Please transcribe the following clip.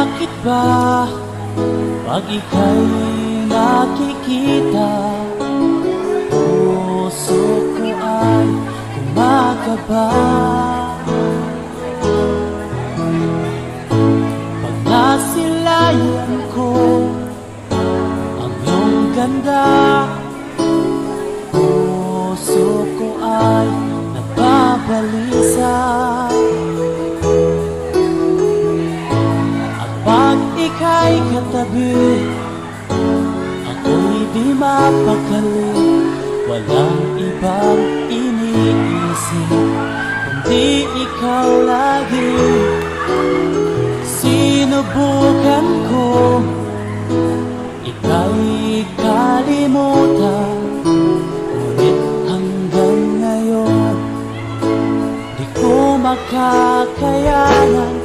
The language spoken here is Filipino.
Bakit ba pag ika'y nakikita, puso ko ay kumakaba? Pag nasilayan ko ang iyong ganda, puso ko ay nababalisa. Pag ika'y katabi, ako'y di mapakali. Walang ibang iniisip kundi ikaw lagi. Sinubukan ko ika'y kalimutan, ngunit hanggang ngayon di ko makakayanan.